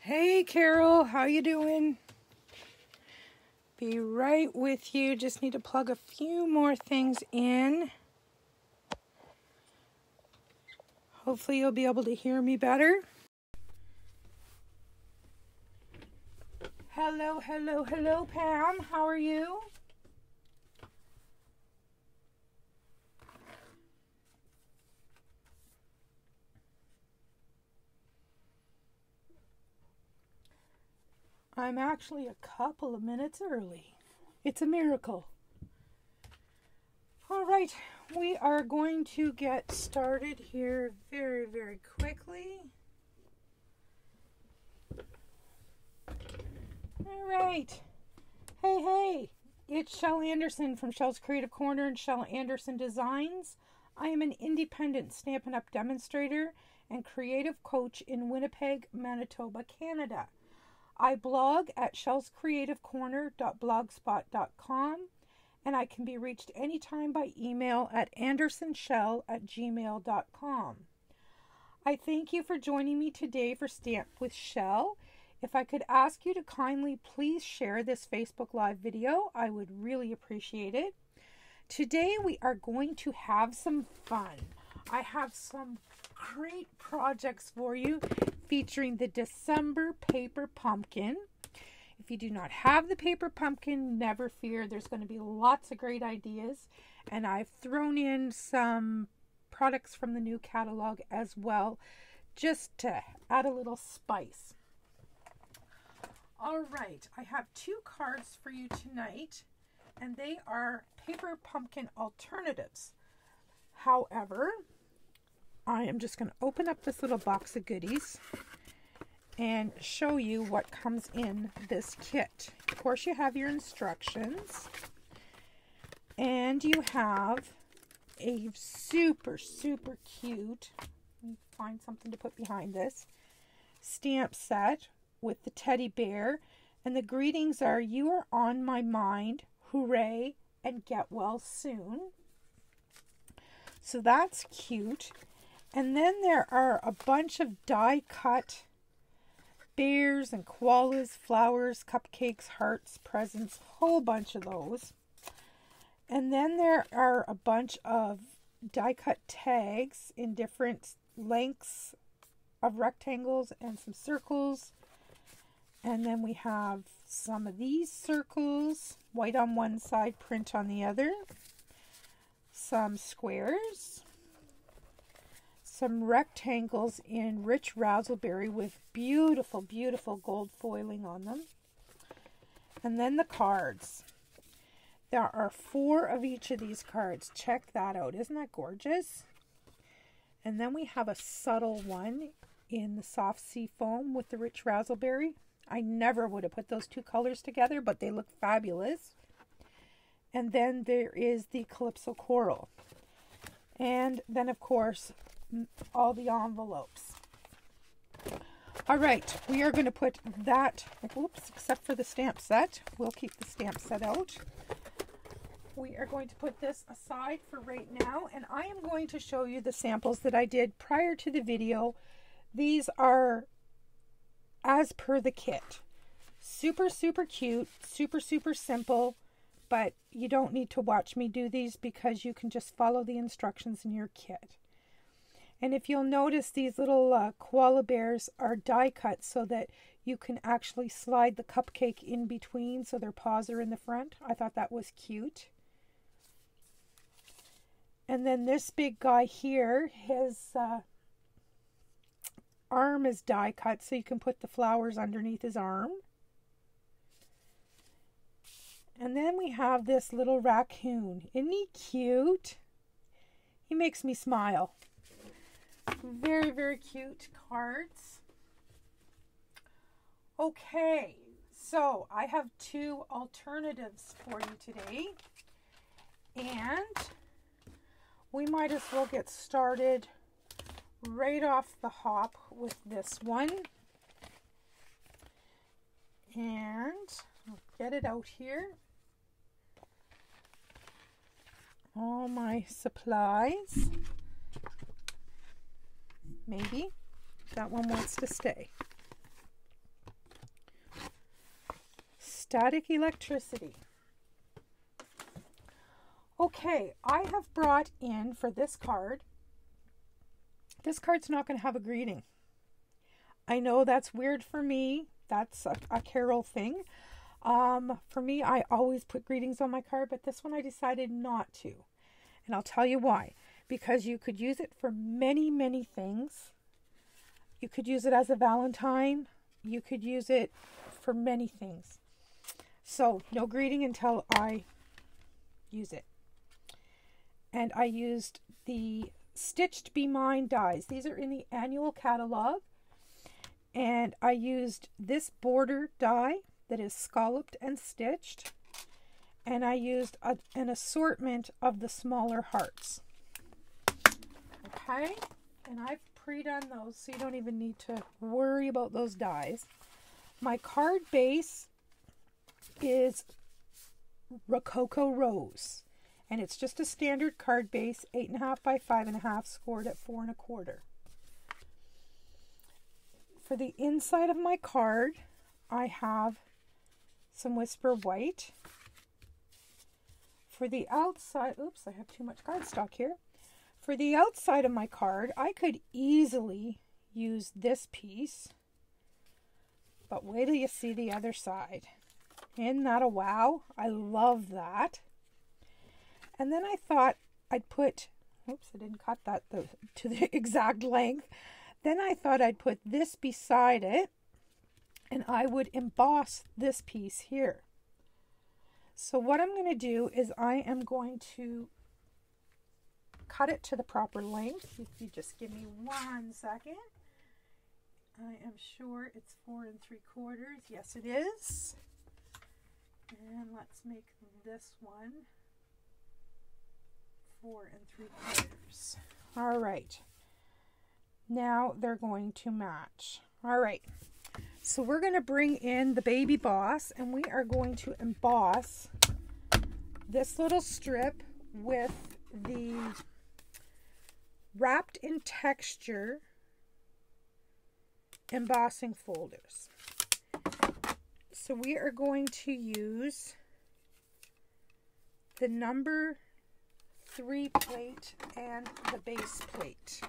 Hey Carol, how you doing? Be right with you. Just need to plug a few more things in. Hopefully you'll be able to hear me better. Hello, hello, hello Pam. How are you? I'm actually a couple of minutes early. It's a miracle. All right, we are going to get started here very, very quickly. All right. Hey, it's Shel Anderson from Shel's Creative Corner and Shel Anderson Designs. I am an independent Stampin' Up! Demonstrator and creative coach in Winnipeg, Manitoba, Canada. I blog at shelscreativecorner.blogspot.com and I can be reached anytime by email at andersonshel@gmail.com. I thank you for joining me today for Stamp with Shel. If I could ask you to kindly please share this Facebook Live video, I would really appreciate it. Today we are going to have some fun. I have some great projects for you featuring the December paper pumpkin. If you do not have the paper pumpkin, never fear. There's going to be lots of great ideas. And I've thrown in some products from the new catalog as well, just to add a little spice. All right, I have two cards for you tonight, and they are paper pumpkin alternatives. However, I am just going to open up this little box of goodies and show you what comes in this kit. Of course, you have your instructions, and you have a super cute, let me find something to put behind this, stamp set with the teddy bear, and the greetings are, "You are on my mind, hooray, and get well soon." So that's cute. And then there are a bunch of die cut bears and koalas, flowers, cupcakes, hearts, presents, whole bunch of those. And then there are a bunch of die cut tags in different lengths of rectangles and some circles. And then we have some of these circles, white on one side, print on the other. Some squares. Some rectangles in rich raspberry with beautiful gold foiling on them. And then the cards. There are 4 of each of these cards. Check that out. Isn't that gorgeous? And then we have a subtle one in the soft sea foam with the rich raspberry. I never would have put those two colors together, but they look fabulous. And then there is the Calypso Coral. And then, of course, all the envelopes. All right, we are going to put that, oops, except for the stamp set. We'll keep the stamp set out. We are going to put this aside for right now, and I am going to show you the samples that I did prior to the video. These are as per the kit. Super cute, super simple, but you don't need to watch me do these because you can just follow the instructions in your kit. And if you'll notice, these little koala bears are die cut so that you can actually slide the cupcake in between so their paws are in the front. I thought that was cute. And then this big guy here, his arm is die cut so you can put the flowers underneath his arm. And then we have this little raccoon. Isn't he cute? He makes me smile. Very cute cards. Okay, so I have 2 alternatives for you today, and we might as well get started right off the hop with this one. And I'll get it out here. All my supplies. Maybe that one wants to stay. static electricity. Okay, I have brought in for this card. This card's not going to have a greeting. I know that's weird for me. That's a Carol thing. For me, I always put greetings on my card, but this one I decided not to. And I'll tell you why. Because you could use it for many, many things. You could use it as a Valentine. You could use it for many things. So, no greeting until I use it. And I used the Stitched Be Mine dies. These are in the annual catalog. And I used this border die that is scalloped and stitched. And I used an assortment of the smaller hearts. Okay? And I've pre-done those, so you don't even need to worry about those dies. My card base is Rococo Rose. And it's just a standard card base, 8.5 by 5.5, scored at 4 1/4. For the inside of my card, I have some Whisper White. For the outside, oops, I have too much cardstock here. For the outside of my card, I could easily use this piece. But wait till you see the other side. Isn't that a wow? I love that. And then I thought I'd put, oops, I didn't cut that to the exact length. Then I thought I'd put this beside it, and I would emboss this piece here. So what I'm going to do is I am going to cut it to the proper length. If you just give me 1 second. I am sure it's 4 3/4. Yes, it is. And let's make this one 4 3/4. All right. Now they're going to match. All right. So we're going to bring in the baby boss, and we are going to emboss this little strip with the wrapped in texture embossing folders. So we are going to use the number 3 plate and the base plate.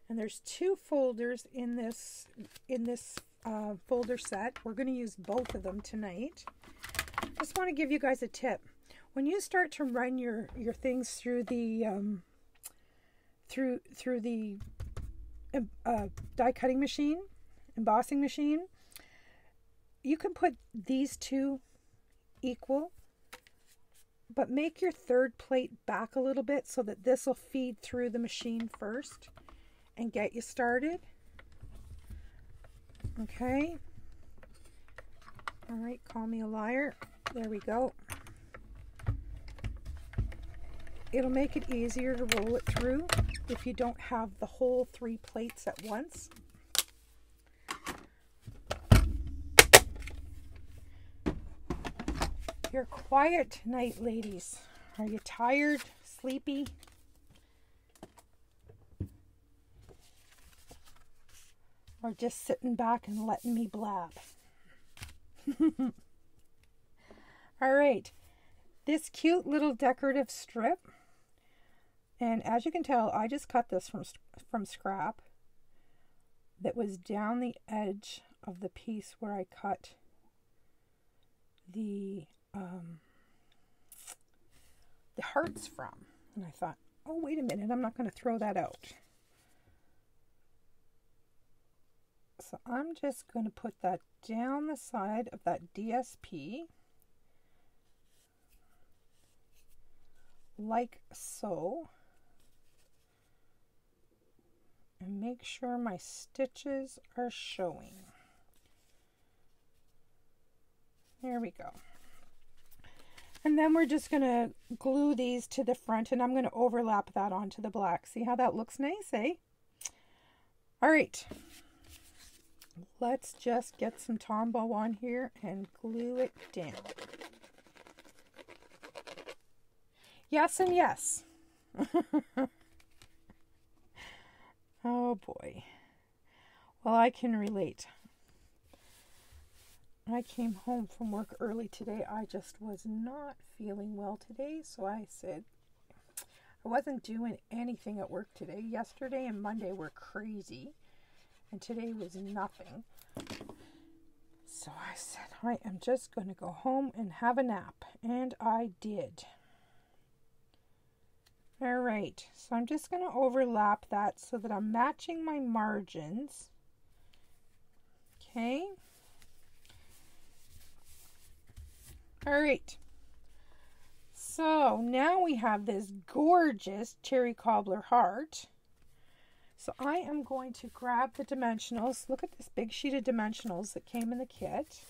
And there's 2 folders in this folder set. We're going to use both of them tonight. Just want to give you guys a tip. When you start to run your things through the die cutting machine, embossing machine, you can put these 2 equal, but make your 3rd plate back a little bit so that this will feed through the machine first and get you started. Okay. All right, call me a liar. There we go. It'll make it easier to roll it through if you don't have the whole 3 plates at once. You're quiet tonight, ladies. Are you tired? Sleepy? Or just sitting back and letting me blab? All right. This cute little decorative strip. And as you can tell, I just cut this from scrap that was down the edge of the piece where I cut the hearts from. And I thought, oh, wait a minute, I'm not going to throw that out. So I'm just going to put that down the side of that DSP. Like so. And make sure my stitches are showing. There we go. And then we're just going to glue these to the front, and I'm going to overlap that onto the black. See how that looks nice, eh? All right. Let's just get some Tombow on here and glue it down. Yes and yes. Oh boy. Well, I can relate. I came home from work early today. I just was not feeling well today, so I said I wasn't doing anything at work today. Yesterday and Monday were crazy, and today was nothing. So I said, I am just going to go home and have a nap, and I did. All right, so I'm just going to overlap that so that I'm matching my margins. Okay. All right. So now we have this gorgeous cherry cobbler heart. So I am going to grab the dimensionals. Look at this big sheet of dimensionals that came in the kit.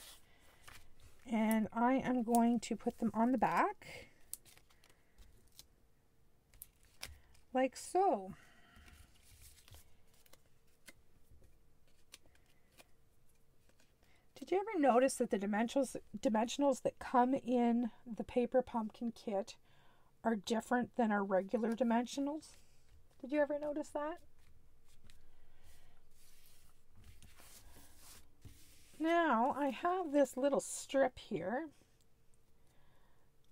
And I am going to put them on the back. Like so. Did you ever notice that the dimensionals that come in the paper pumpkin kit are different than our regular dimensionals? Did you ever notice that? Now I have this little strip here.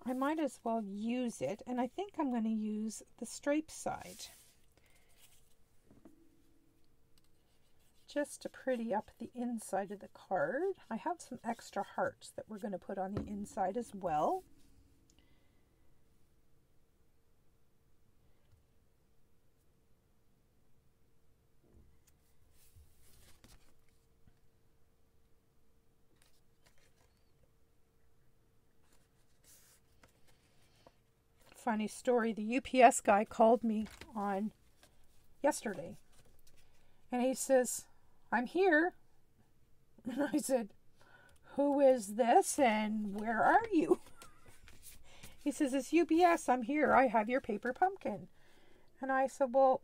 I might as well use it, and I think I'm going to use the stripe side just to pretty up the inside of the card. I have some extra hearts that we're going to put on the inside as well. Funny story, the UPS guy called me on yesterday and he says, I'm here. And I said, who is this and where are you? He says, it's UPS, I'm here, I have your paper pumpkin. And I said, well,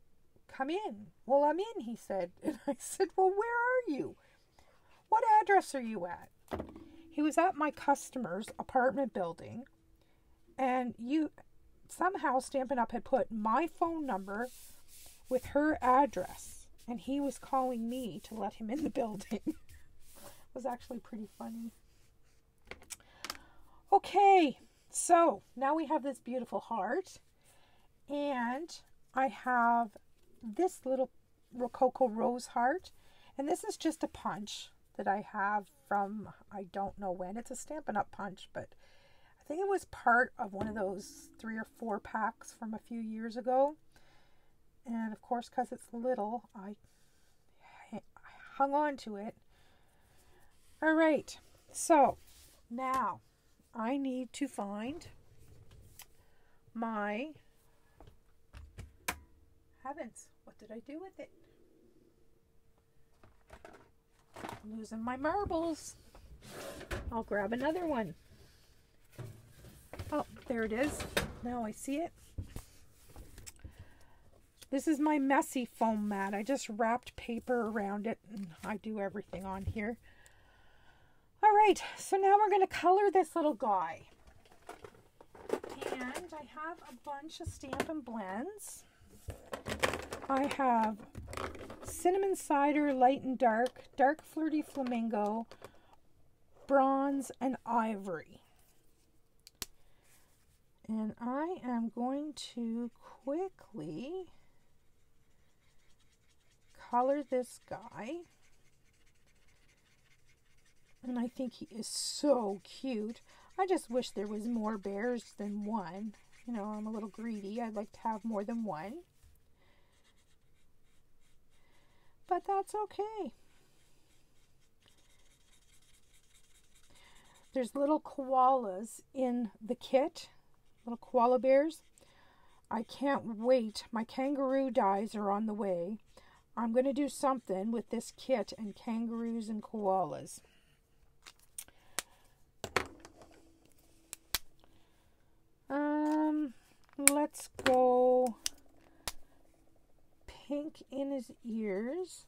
come in. Well, I'm in, he said. And I said, well, where are you? What address are you at? He was at my customer's apartment building, and somehow Stampin' Up! Had put my phone number with her address, and he was calling me to let him in the building. It was actually pretty funny. Okay, so now we have this beautiful heart, and I have this little Rococo rose heart, and this is just a punch that I have from I don't know when. It's a Stampin' Up! Punch, but I think it was part of one of those 3 or 4 packs from a few years ago. And of course, because it's little, I hung on to it. All right, so now I need to find my, heavens, what did I do with it? I'm losing my marbles. I'll grab another one. Oh, there it is. Now I see it. This is my messy foam mat. I just wrapped paper around it, and I do everything on here. All right, so now we're going to color this little guy. And I have a bunch of Stampin' blends. I have Cinnamon Cider, Light and Dark, Dark Flirty Flamingo, Bronze, and Ivory. And I am going to quickly color this guy. And I think he is so cute. I just wish there was more bears than one. You know, I'm a little greedy. I'd like to have more than one. But that's okay. There's little koalas in the kit. Little koala bears. I can't wait. My kangaroo dyes are on the way. I'm going to do something with this kit and kangaroos and koalas. Let's go pink in his ears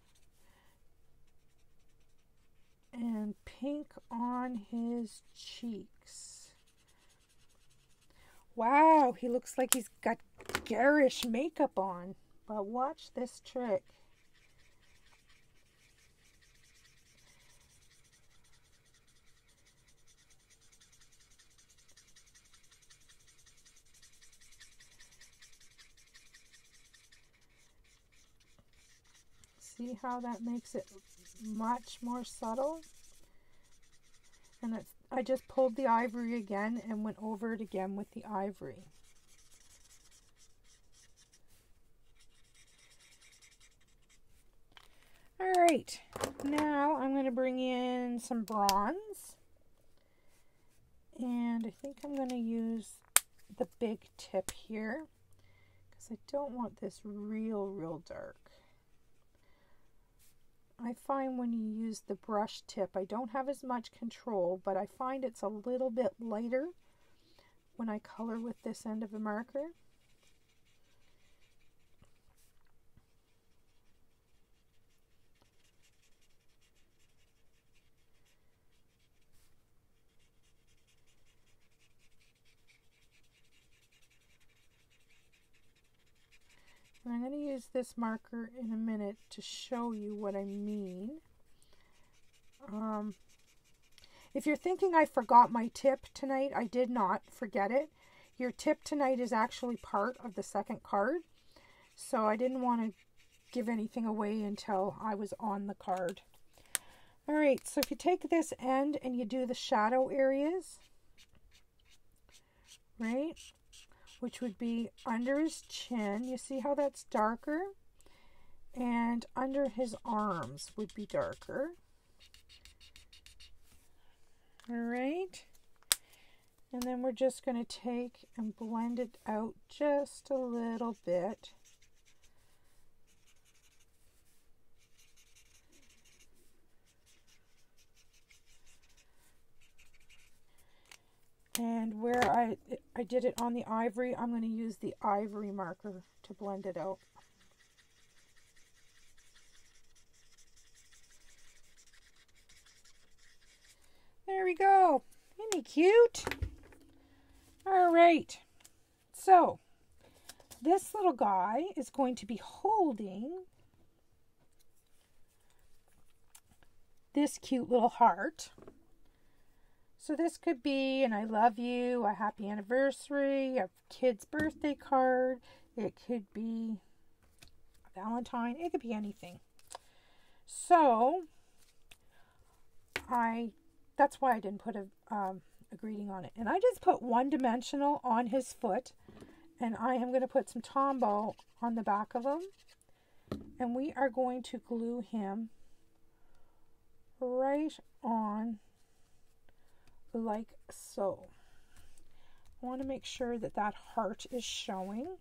and pink on his cheeks. Wow, he looks like he's got garish makeup on. But watch this trick. See how that makes it much more subtle? And that's, I just pulled the ivory again and went over it again with the ivory. All right, now I'm going to bring in some bronze. And I think I'm going to use the big tip here because I don't want this real dark. I find when you use the brush tip, I don't have as much control, but I find it's a little bit lighter when I color with this end of a marker. And I'm going to use this marker in a minute to show you what I mean. If you're thinking I forgot my tip tonight, I did not forget it. Your tip tonight is actually part of the second card. So I didn't want to give anything away until I was on the card. All right, so if you take this end and you do the shadow areas, right? Which would be under his chin. You see how that's darker? And under his arms would be darker. All right. And then we're just going to take and blend it out just a little bit. And where I did it on the ivory, I'm going to use the ivory marker to blend it out. There we go. Isn't he cute? All right. So this little guy is going to be holding this cute little heart. So this could be an I love you, a happy anniversary, a kid's birthday card. It could be a Valentine. It could be anything. So that's why I didn't put a greeting on it. And I just put one dimensional on his foot. And I am going to put some Tombow on the back of him. And we are going to glue him right on like so. I want to make sure that that heart is showing.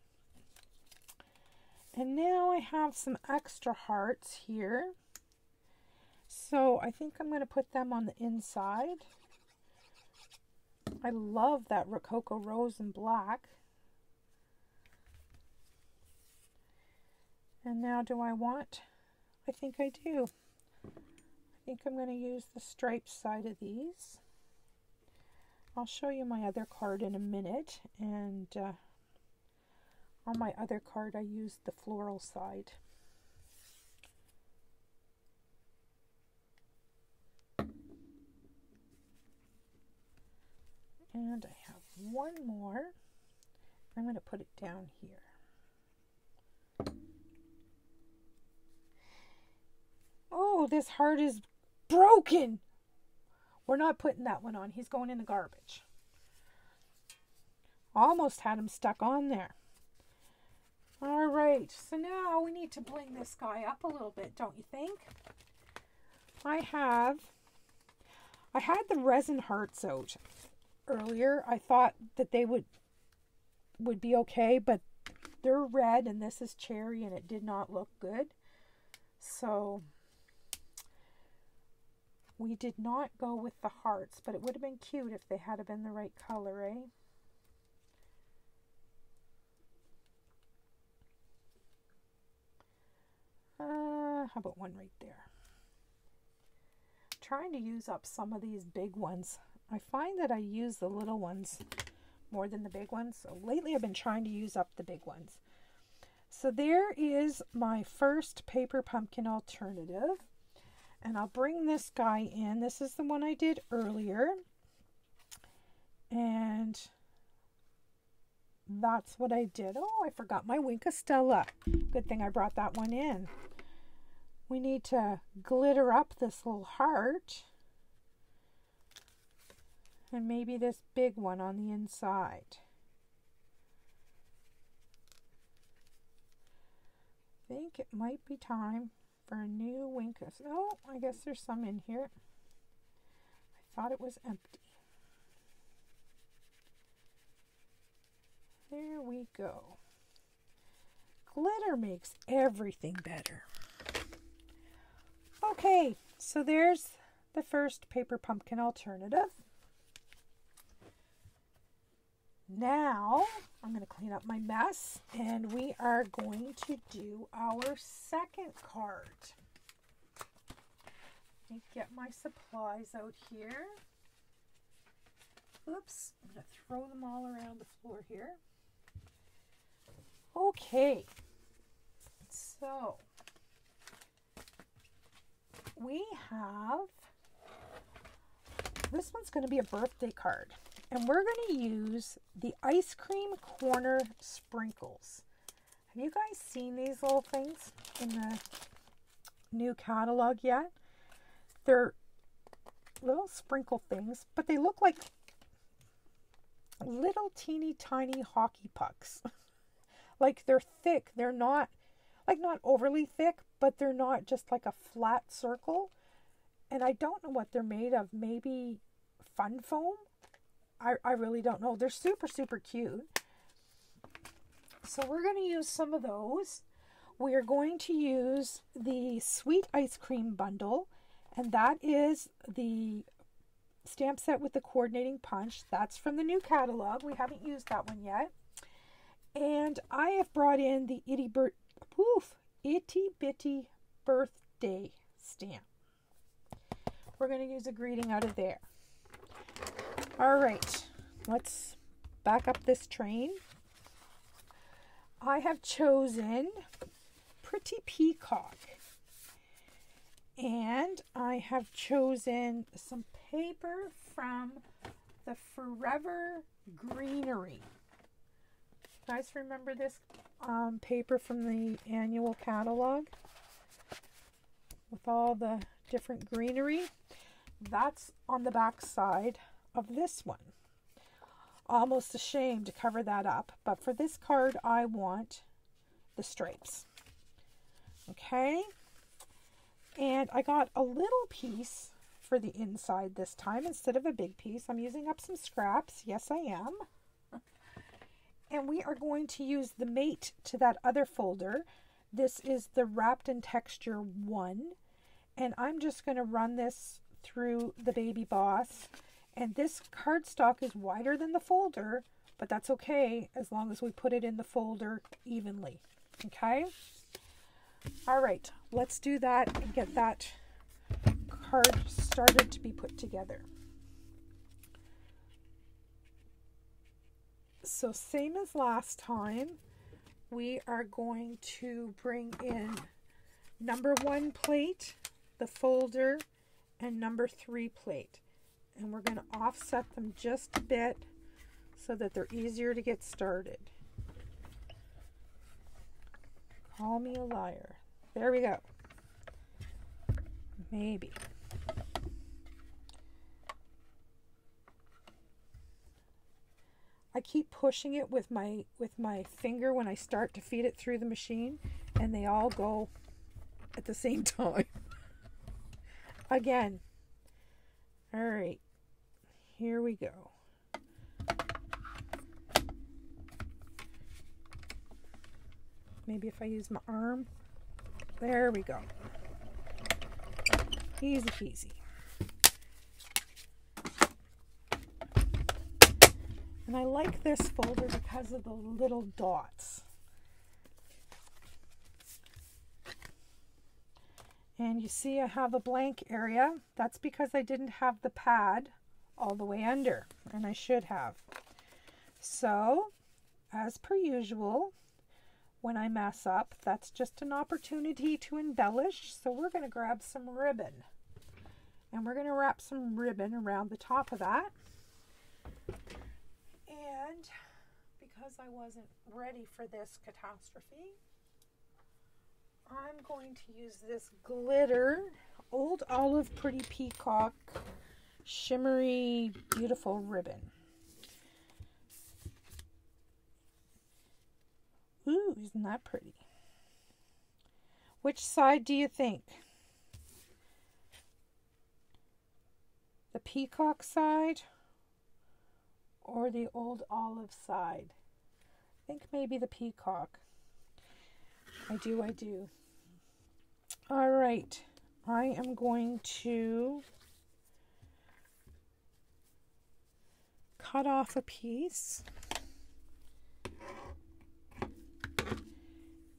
And now I have some extra hearts here. So I think I'm going to put them on the inside. I love that Rococo Rose and black. And now do I want? I think I do. I think I'm going to use the striped side of these. I'll show you my other card in a minute, and on my other card I used the floral side. And I have one more. I'm going to put it down here. Oh, this heart is broken. We're not putting that one on. He's going in the garbage. Almost had him stuck on there. All right, so now we need to bling this guy up a little bit, don't you think? I had the resin hearts out earlier. I thought that they would be okay, but they're red and this is cherry and it did not look good. So we did not go with the hearts, but it would have been cute if they had been the right color, eh? How about one right there? Trying to use up some of these big ones. I find that I use the little ones more than the big ones. So lately I've been trying to use up the big ones. So there is my first paper pumpkin alternative. And I'll bring this guy in. This is the one I did earlier. And that's what I did. Oh, I forgot my Wink of Stella. Good thing I brought that one in. We need to glitter up this little heart. And maybe this big one on the inside. I think it might be time for a new wink. Oh, I guess there's some in here. I thought it was empty. There we go. Glitter makes everything better. Okay, so there's the first paper pumpkin alternative. Now, I'm going to clean up my mess, and we are going to do our second card. Let me get my supplies out here. Oops, I'm going to throw them all around the floor here. Okay, so we have, this one's going to be a birthday card, and we're going to use the ice cream corner sprinkles. Have you guys seen these little things in the new catalog yet? They're little sprinkle things, but they look like little teeny tiny hockey pucks. Like they're thick. They're not, like not overly thick, but they're not just like a flat circle. And I don't know what they're made of. Maybe fun foam? I really don't know. They're super, super cute. So we're going to use some of those. We are going to use the Sweet Ice Cream Bundle. And that is the stamp set with the coordinating punch. That's from the new catalog. We haven't used that one yet. And I have brought in the Itty Bitty Birthday stamp. We're going to use a greeting out of there. All right, let's back up this train. I have chosen Pretty Peacock. And I have chosen some paper from the Forever Greenery. You guys remember this paper from the annual catalog with all the different greenery? That's on the back side of this one. Almost ashamed to cover that up, but for this card I want the stripes. Okay, and I got a little piece for the inside this time instead of a big piece. I'm using up some scraps. Yes, I am. And we are going to use the mate to that other folder. This is the Wrapped in Texture 1. And I'm just going to run this through the Baby Boss. And this cardstock is wider than the folder, but that's okay as long as we put it in the folder evenly. Okay? All right, let's do that and get that card started to be put together. So same as last time, we are going to bring in number 1 plate, the folder, and number 3 plate. And we're going to offset them just a bit so that they're easier to get started. Call me a liar. There we go. Maybe. I keep pushing it with my finger when I start to feed it through the machine, and they all go at the same time. Again. All right. Here we go. Maybe if I use my arm. There we go. Easy peasy. And I like this folder because of the little dots. And you see I have a blank area. That's because I didn't have the pad all the way under, and I should have. So, as per usual, when I mess up, that's just an opportunity to embellish. So we're going to grab some ribbon, and we're going to wrap some ribbon around the top of that. And because I wasn't ready for this catastrophe, I'm going to use this glitter Old Olive Pretty Peacock shimmery beautiful ribbon. Ooh, isn't that pretty? Which side do you think? The peacock side or the old olive side? I think maybe the peacock. I do. All right, I am going to cut off a piece.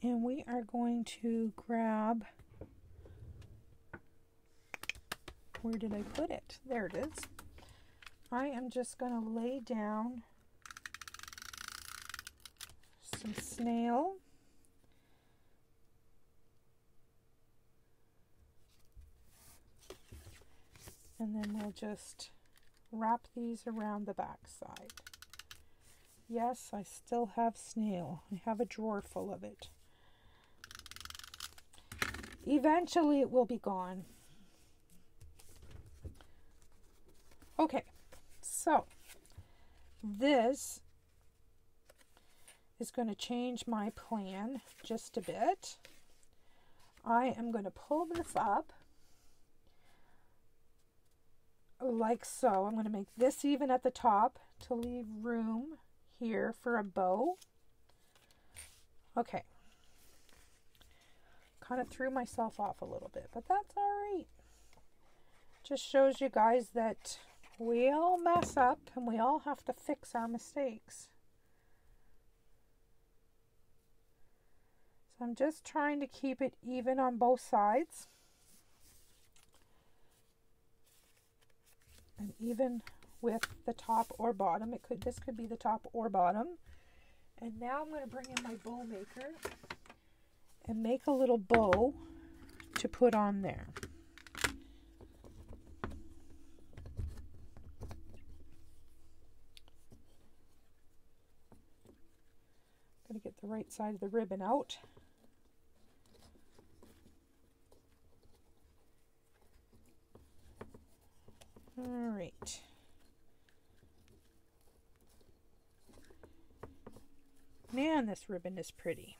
And we are going to grab, where did I put it? There it is. I am just going to lay down some snail. And then we'll just wrap these around the back side. Yes, I still have snail. I have a drawer full of it. Eventually it will be gone. Okay, so this is going to change my plan just a bit. I am going to pull this up like so. I'm going to make this even at the top to leave room here for a bow. Okay. Kind of threw myself off a little bit, but that's all right. Just shows you guys that we all mess up and we all have to fix our mistakes. So I'm just trying to keep it even on both sides. And even with the top or bottom. This could be the top or bottom. And now I'm going to bring in my bow maker and make a little bow to put on there. I'm going to get the right side of the ribbon out. All right. Man, this ribbon is pretty.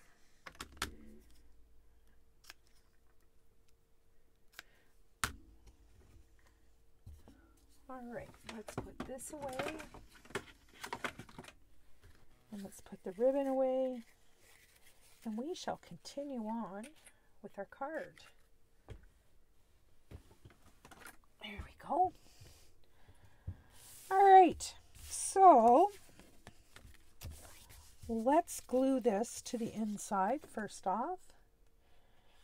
All right, let's put this away. And let's put the ribbon away. And we shall continue on with our card. There we go. All right, so let's glue this to the inside first off.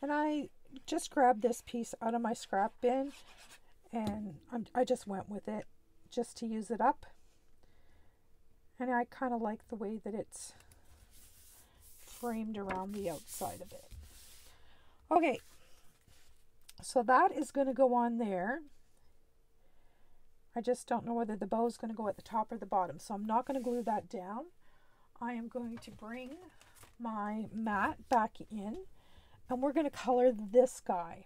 And I just grabbed this piece out of my scrap bin and I just went with it just to use it up. And I kind of like the way that it's framed around the outside of it. Okay, so that is going to go on there. I just don't know whether the bow is going to go at the top or the bottom, so I'm not going to glue that down. I am going to bring my mat back in and we're going to color this guy.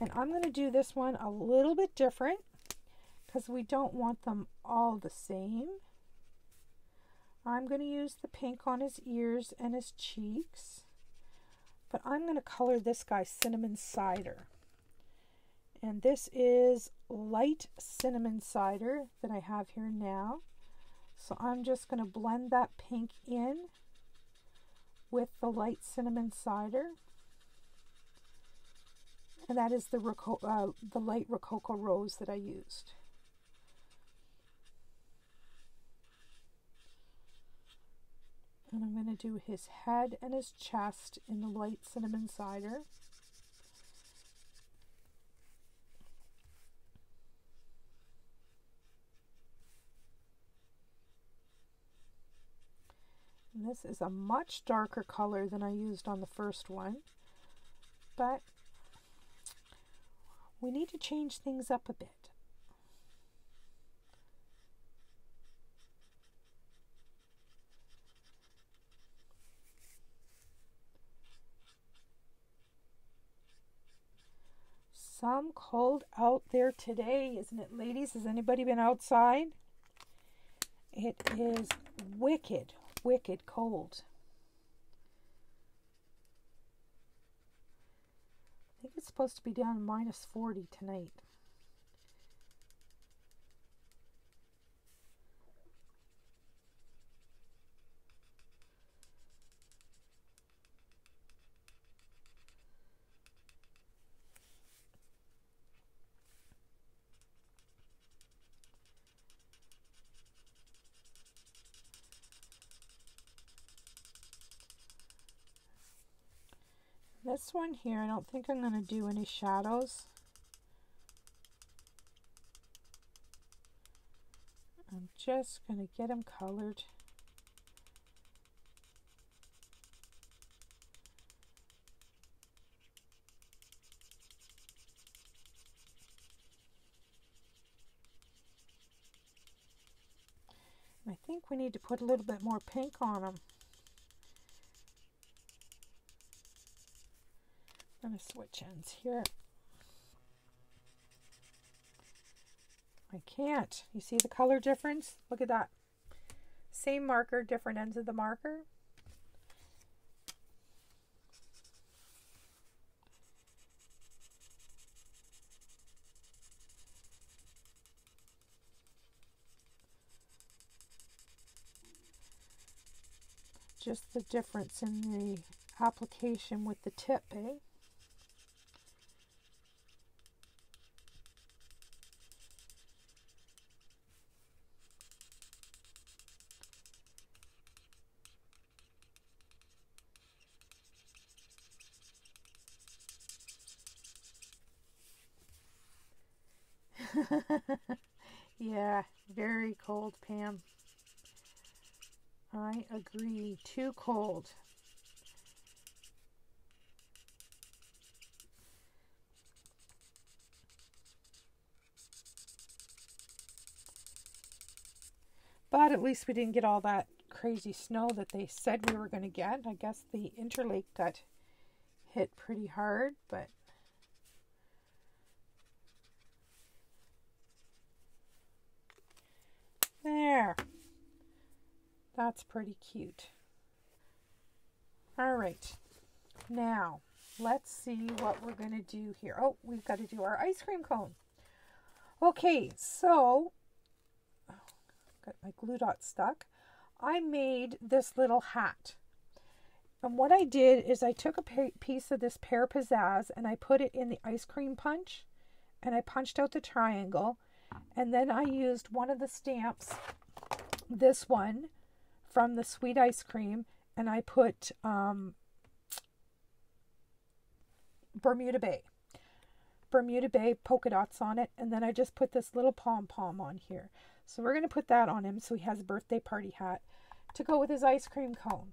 And I'm going to do this one a little bit different because we don't want them all the same. I'm going to use the pink on his ears and his cheeks, but I'm going to color this guy cinnamon cider. And this is light cinnamon cider that I have here now. So I'm just going to blend that pink in with the light cinnamon cider. And that is the light Rococo rose that I used. And I'm going to do his head and his chest in the light cinnamon cider. And this is a much darker color than I used on the first one, but we need to change things up a bit. some cold out there today, isn't it, ladies? Has anybody been outside? It is wicked, wicked cold. I think it's supposed to be down to -40 tonight. This one here, I don't think I'm going to do any shadows. I'm just going to get them colored. And I think we need to put a little bit more pink on them. I'm going to switch ends here. I can't. You see the color difference? Look at that. Same marker, different ends of the marker. Just the difference in the application with the tip, eh? Yeah, very cold, Pam. I agree. Too cold. But at least we didn't get all that crazy snow that they said we were going to get. I guess the Interlake got hit pretty hard, but there. That's pretty cute. All right. Now, let's see what we're going to do here. Oh, we've got to do our ice cream cone. Okay, so got my glue dot stuck. I made this little hat. And what I did is I took a piece of this Pear Pizzazz and I put it in the ice cream punch and I punched out the triangle, and then I used one of the stamps, this one from the sweet ice cream, and I put Bermuda Bay polka dots on it, and then I just put this little pom-pom on here. So we're going to put that on him so he has a birthday party hat to go with his ice cream cone.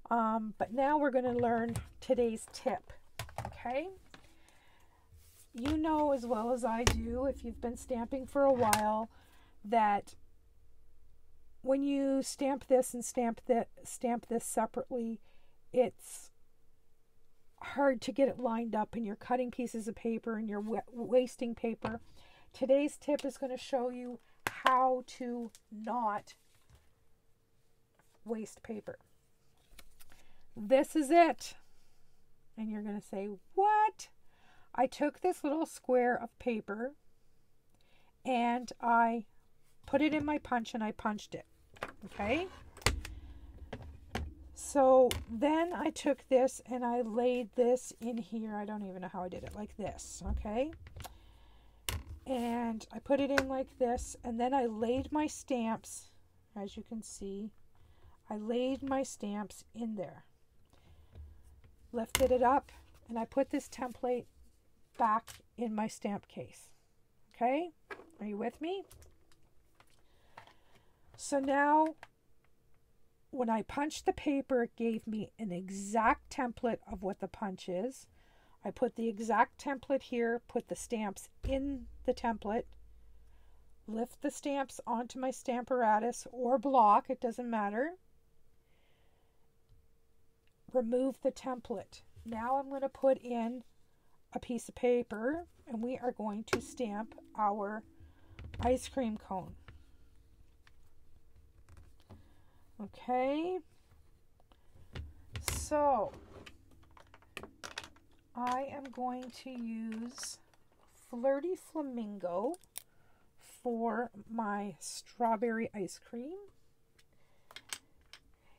But now we're going to learn today's tip, okay? You know as well as I do, if you've been stamping for a while, that when you stamp this and stamp this separately, it's hard to get it lined up, and you're cutting pieces of paper and you're wasting paper. Today's tip is going to show you how to not waste paper. This is it. And you're going to say, what? I took this little square of paper and I put it in my punch and I punched it. Okay? So then I took this and I laid this in here. I don't even know how I did it, like this. Okay? And I put it in like this, and then I laid my stamps, as you can see, I laid my stamps in there. Lifted it up, and I put this template back in my stamp case. Okay? Are you with me? So now, when I punched the paper, it gave me an exact template of what the punch is. I put the exact template here, put the stamps in the template, lift the stamps onto my Stamparatus or block, it doesn't matter. Remove the template. Now I'm going to put in a piece of paper and we are going to stamp our ice cream cone. Okay, so I am going to use Flirty Flamingo for my strawberry ice cream.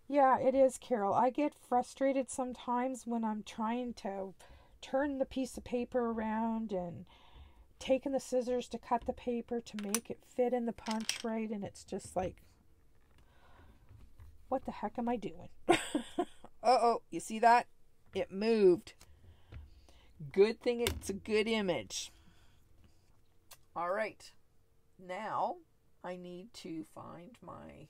Yeah, it is, Carol. I get frustrated sometimes when I'm trying to turn the piece of paper around and taking the scissors to cut the paper to make it fit in the punch right, and it's just like, what the heck am I doing? Uh-oh, you see that? It moved. Good thing it's a good image. All right, now I need to find my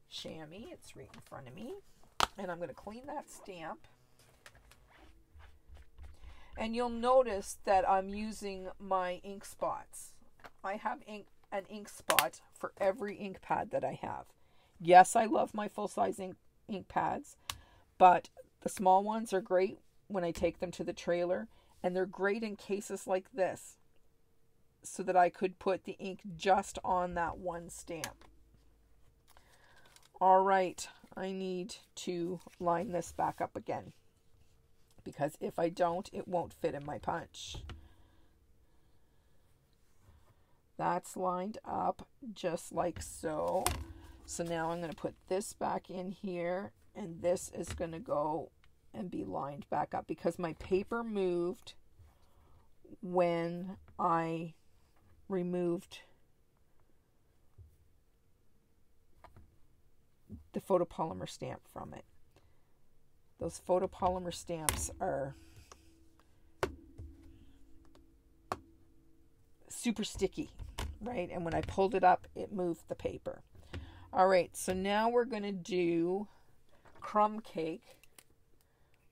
chamois. It's right in front of me, and I'm going to clean that stamp. And you'll notice that I'm using my ink spots. I have an ink spot for every ink pad that I have. Yes, I love my full-size ink pads, but the small ones are great when I take them to the trailer, and they're great in cases like this, so that I could put the ink just on that one stamp. All right, I need to line this back up again, because if I don't, it won't fit in my punch. That's lined up just like so. So now I'm going to put this back in here, and this is going to go and be lined back up because my paper moved when I removed the photopolymer stamp from it. Those photopolymer stamps are super sticky, right? And when I pulled it up, it moved the paper. All right, so now we're going to do crumb cake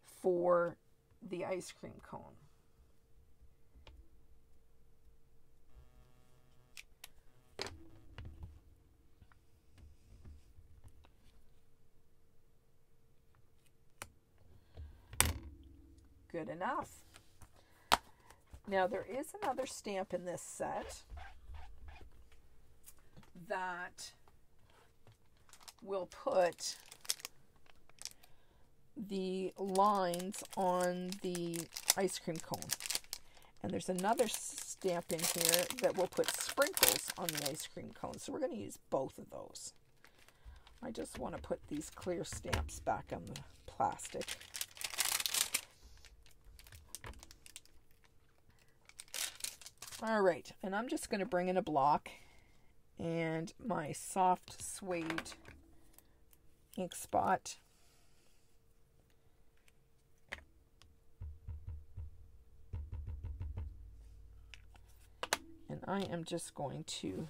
for the ice cream cone. Good enough. Now there is another stamp in this set that will put the lines on the ice cream cone. And there's another stamp in here that will put sprinkles on the ice cream cone. So we're going to use both of those. I just want to put these clear stamps back on the plastic. All right, and I'm just going to bring in a block and my soft suede ink spot. And I am just going to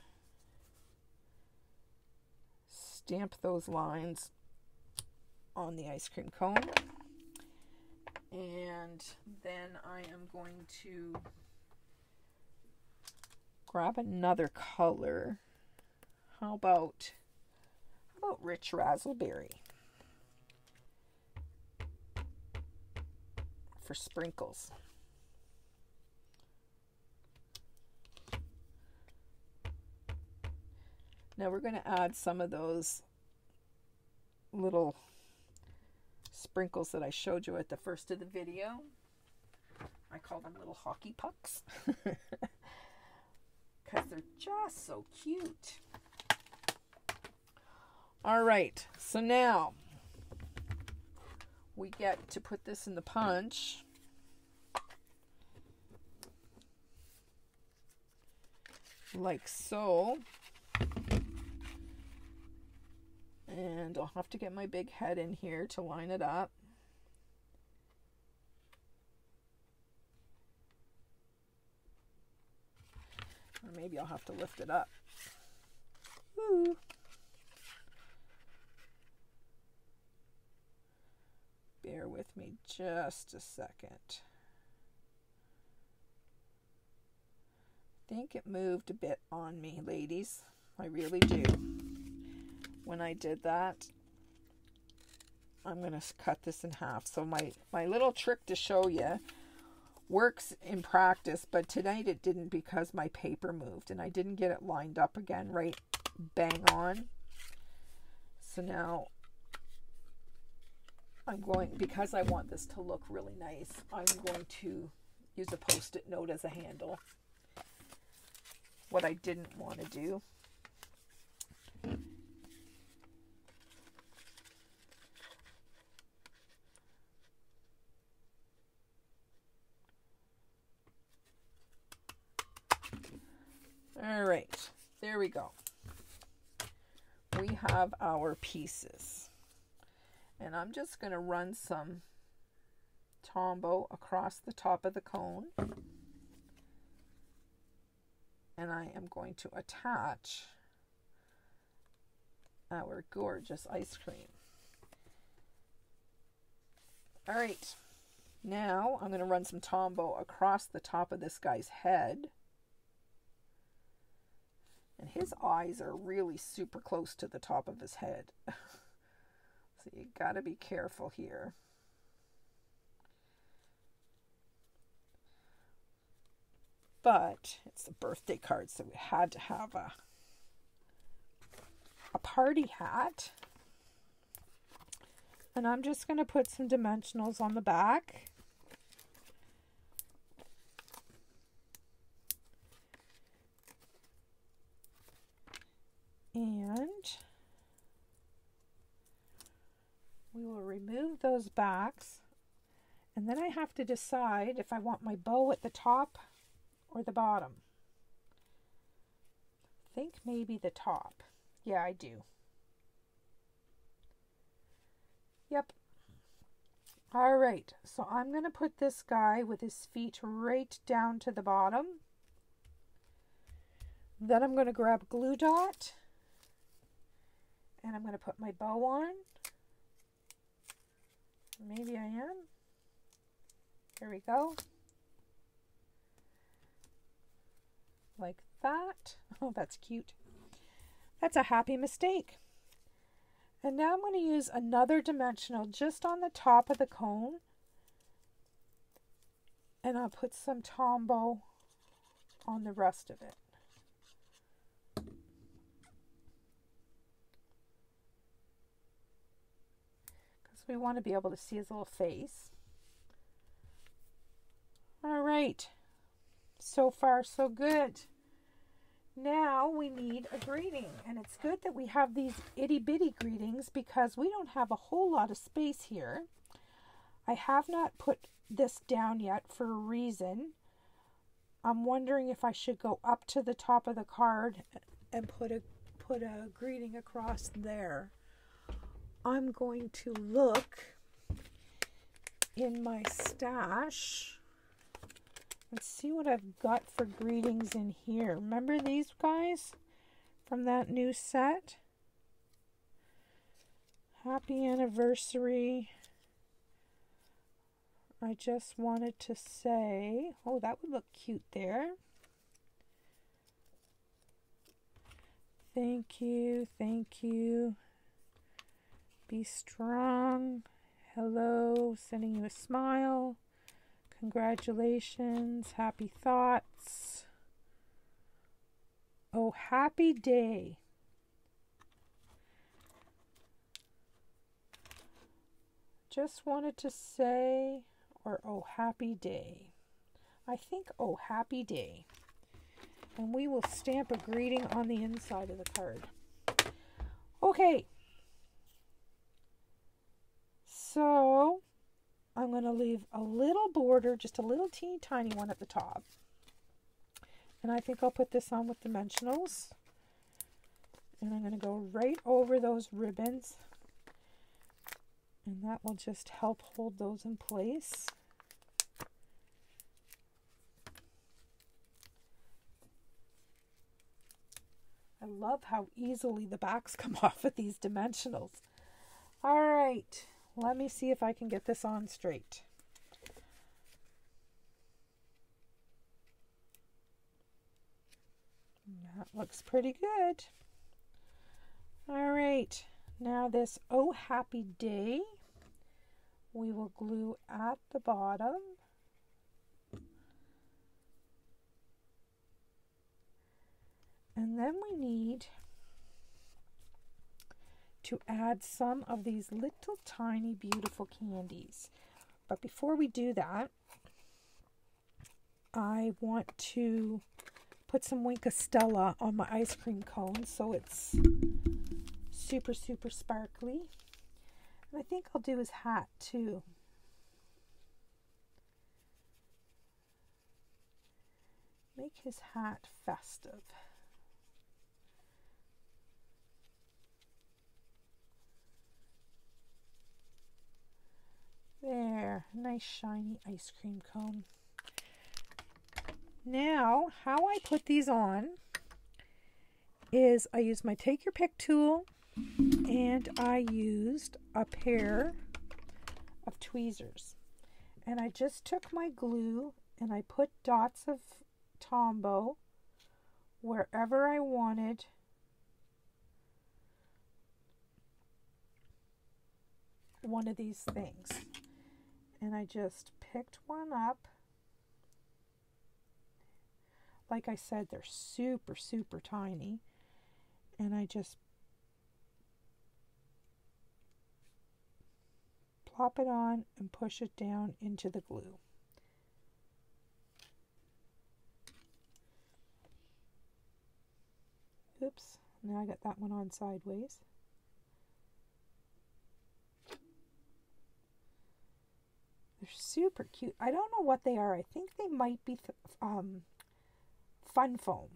stamp those lines on the ice cream cone. And then I am going to grab another color. How about rich raspberry for sprinkles? Now we're going to add some of those little sprinkles that I showed you at the first of the video. I call them little hockey pucks because they're just so cute. All right, so now we get to put this in the punch. Like so. And I'll have to get my big head in here to line it up. Or maybe I'll have to lift it up. Woo. Bear with me just a second. I think it moved a bit on me, ladies. I really do. When I did that, I'm going to cut this in half. So my little trick to show you, Works in practice, but tonight it didn't because my paper moved and I didn't get it lined up again right bang on. So now I'm going, because I want this to look really nice, I'm going to use a Post-it note as a handle. What I didn't want to do. All right, there we go. We have our pieces. And I'm just going to run some Tombow across the top of the cone. And I am going to attach our gorgeous ice cream. All right, now I'm going to run some Tombow across the top of this guy's head. And his eyes are really super close to the top of his head. So you got to be careful here. But it's a birthday card, so we had to have a party hat. And I'm just going to put some dimensionals on the back. And we will remove those backs. And then I have to decide if I want my bow at the top or the bottom. I think maybe the top. Yeah, I do. Yep. All right, so I'm going to put this guy with his feet right down to the bottom. Then I'm going to grab glue dot. And I'm going to put my bow on. Maybe I am. There we go. Like that. Oh, that's cute. That's a happy mistake. And now I'm going to use another dimensional just on the top of the cone. And I'll put some Tombow on the rest of it. We want to be able to see his little face. All right, so far so good. Now we need a greeting, and it's good that we have these itty bitty greetings because we don't have a whole lot of space here. I have not put this down yet for a reason. I'm wondering if I should go up to the top of the card and put a greeting across there. I'm going to look in my stash and see what I've got for greetings in here. Remember these guys from that new set? Happy anniversary. I just wanted to say, oh, that would look cute there. Thank you, thank you. Be strong. Hello. Sending you a smile. Congratulations. Happy thoughts. Oh, happy day. Just wanted to say, or oh, happy day. I think, oh, happy day. And we will stamp a greeting on the inside of the card. Okay. So I'm going to leave a little border, just a little teeny tiny one at the top. And I think I'll put this on with dimensionals. And I'm going to go right over those ribbons. And that will just help hold those in place. I love how easily the backs come off with these dimensionals. All right. Let me see if I can get this on straight. That looks pretty good. All right, now this Oh Happy Day, we will glue at the bottom. And then we need to add some of these little tiny beautiful candies. But before we do that, I want to put some Wink Stella on my ice cream cone so it's super, super sparkly. And I think I'll do his hat too. Make his hat festive. There, nice shiny ice cream cone. Now, how I put these on is I use my Take Your Pick tool, and I used a pair of tweezers. And I just took my glue and I put dots of Tombow wherever I wanted one of these things. And I just picked one up. Like I said, they're super, super tiny. And I just plop it on and push it down into the glue. Oops, now I got that one on sideways. They're super cute. I don't know what they are. I think they might be Fun Foam.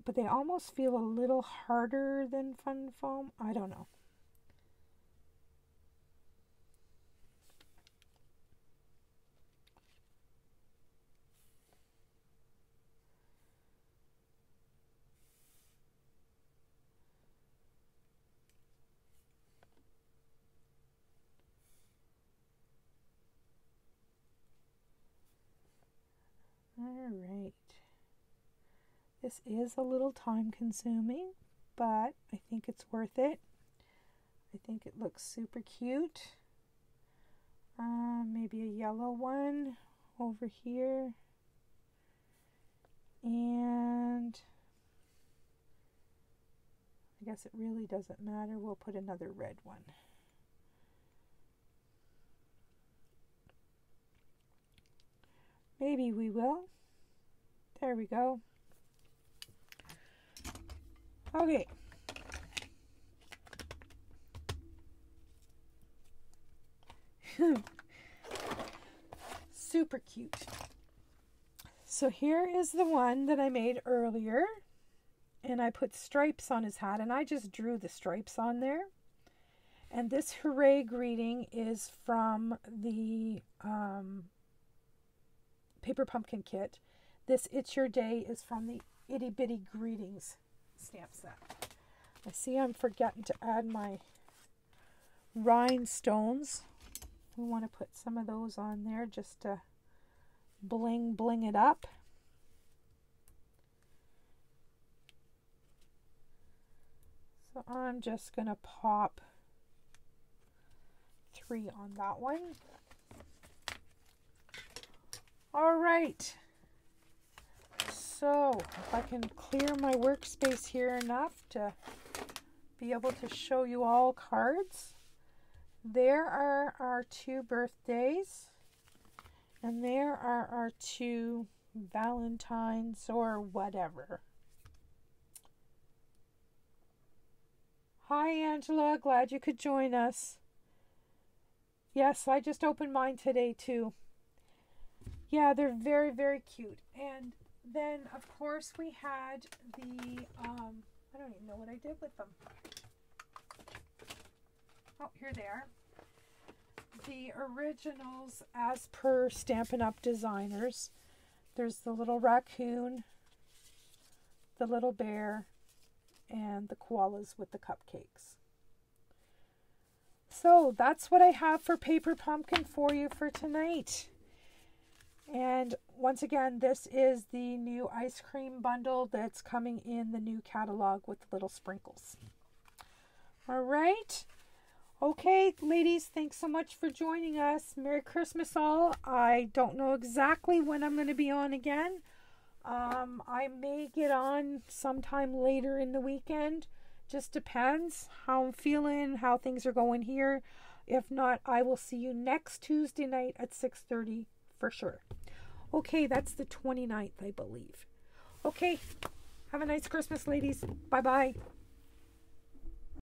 But they almost feel a little harder than Fun Foam. I don't know. All right. This is a little time consuming, but I think it's worth it. I think it looks super cute. Maybe a yellow one over here. And I guess it really doesn't matter. We'll put another red one. Maybe we will. There we go. Okay. Super cute. So here is the one that I made earlier. And I put stripes on his hat. And I just drew the stripes on there. And this hooray greeting is from the Paper Pumpkin kit. This It's Your Day is from the Itty Bitty Greetings stamp set. I see I'm forgetting to add my rhinestones. We want to put some of those on there just to bling it up. So I'm just going to pop 3 on that one. All right. So if I can clear my workspace here enough to be able to show you all cards. There are our 2 birthdays. And there are our 2 Valentines or whatever. Hi Angela, glad you could join us. Yes, I just opened mine today too. Yeah, they're very, very cute. And then, of course, we had the, I don't even know what I did with them. Oh, here they are. The originals as per Stampin' Up! Designers. There's the little raccoon, the little bear, and the koalas with the cupcakes. So that's what I have for Paper Pumpkin for you for tonight. And once again, this is the new ice cream bundle that's coming in the new catalog with little sprinkles. All right. Okay, ladies, thanks so much for joining us. Merry Christmas all. I don't know exactly when I'm going to be on again. I may get on sometime later in the weekend. Just depends how I'm feeling, how things are going here. If not, I will see you next Tuesday night at 6:30 for sure. Okay, that's the 29th, I believe. Okay, have a nice Christmas, ladies. Bye-bye.